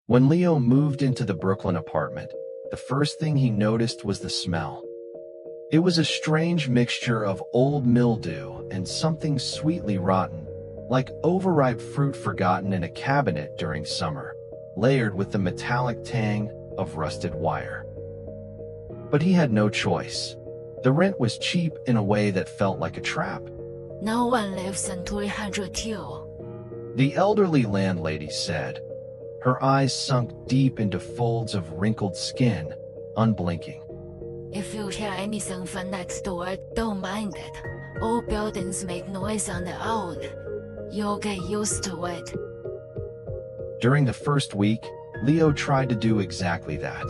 When Leo moved into the Brooklyn apartment, the first thing he noticed was the smell. It was a strange mixture of old mildew and something sweetly rotten, like overripe fruit forgotten in a cabinet during summer, layered with the metallic tang of rusted wire. But he had no choice. The rent was cheap in a way that felt like a trap. No one lives in 302. The elderly landlady said, her eyes sunk deep into folds of wrinkled skin, unblinking. If you hear anything from next door, don't mind it. All buildings make noise on their own. You'll get used to it. During the first week, Leo tried to do exactly that.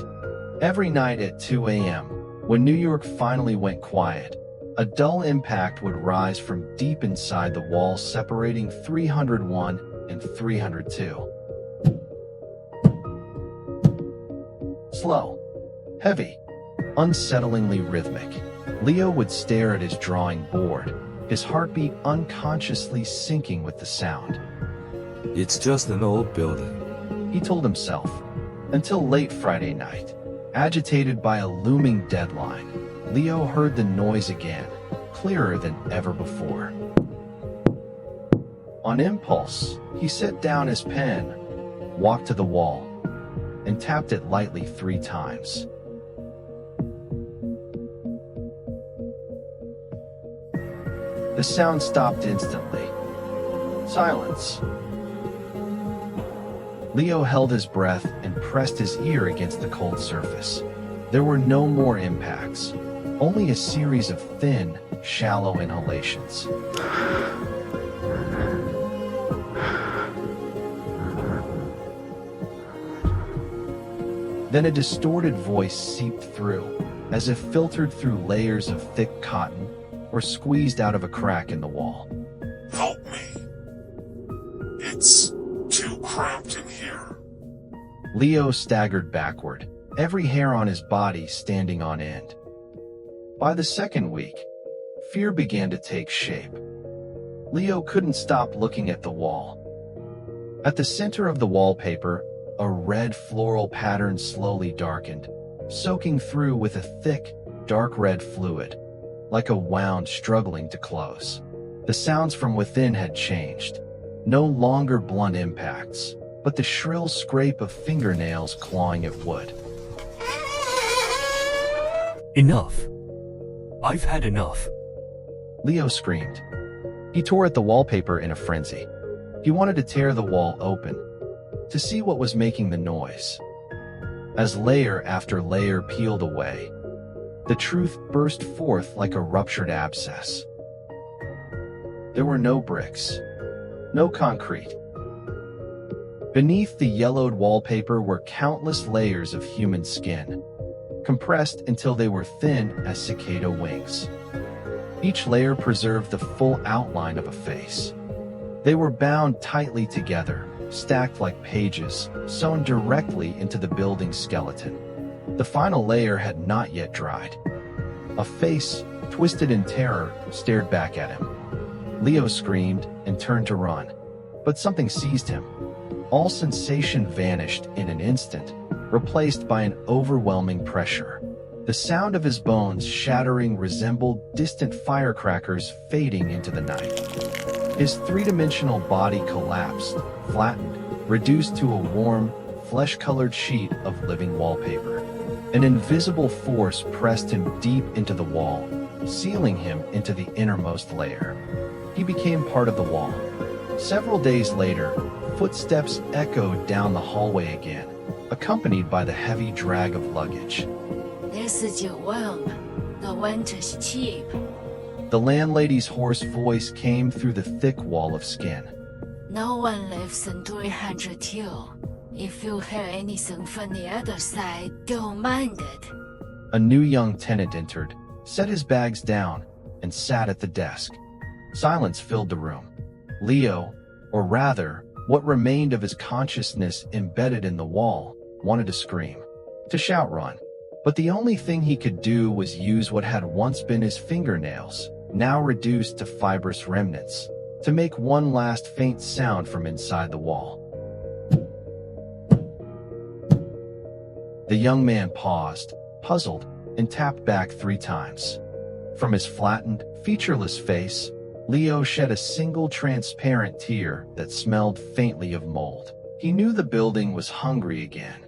Every night at 2 a.m., when New York finally went quiet, a dull impact would rise from deep inside the wall separating 301 and 302. Slow, heavy, unsettlingly rhythmic. Leo would stare at his drawing board, his heartbeat unconsciously syncing with the sound. It's just an old building, he told himself, until late Friday night. Agitated by a looming deadline, Leo heard the noise again, clearer than ever before. On impulse, he set down his pen, walked to the wall, and tapped it lightly 3 times. The sound stopped instantly. Silence. Leo held his breath and pressed his ear against the cold surface. There were no more impacts, only a series of thin, shallow inhalations. Then a distorted voice seeped through, as if filtered through layers of thick cotton or squeezed out of a crack in the wall. Help me. It's too cramped in here. Leo staggered backward, every hair on his body standing on end. By the second week, fear began to take shape. Leo couldn't stop looking at the wall. At the center of the wallpaper, a red floral pattern slowly darkened, soaking through with a thick, dark red fluid, like a wound struggling to close. The sounds from within had changed. No longer blunt impacts, but the shrill scrape of fingernails clawing at wood. Enough. I've had enough. Leo screamed. He tore at the wallpaper in a frenzy. He wanted to tear the wall open, to see what was making the noise. As layer after layer peeled away, the truth burst forth like a ruptured abscess. There were no bricks, no concrete. Beneath the yellowed wallpaper were countless layers of human skin, compressed until they were thin as cicada wings. Each layer preserved the full outline of a face. They were bound tightly together, stacked like pages, sewn directly into the building's skeleton. The final layer had not yet dried. A face, twisted in terror, stared back at him. Leo screamed and turned to run, but something seized him. All sensation vanished in an instant, replaced by an overwhelming pressure. The sound of his bones shattering resembled distant firecrackers fading into the night. His three-dimensional body collapsed, flattened, reduced to a warm, flesh-colored sheet of living wallpaper. An invisible force pressed him deep into the wall, sealing him into the innermost layer. He became part of the wall. Several days later, footsteps echoed down the hallway again, accompanied by the heavy drag of luggage. This is your room. The rent is cheap. The landlady's hoarse voice came through the thick wall of skin. No one lives in 302. If you hear anything from the other side, don't mind it. A new young tenant entered, set his bags down, and sat at the desk. Silence filled the room. Leo, or rather, what remained of his consciousness embedded in the wall, wanted to scream, to shout run. But the only thing he could do was use what had once been his fingernails, now reduced to fibrous remnants, to make one last faint sound from inside the wall. The young man paused, puzzled, and tapped back 3 times. From his flattened, featureless face, Leo shed a single transparent tear that smelled faintly of mold. He knew the building was hungry again.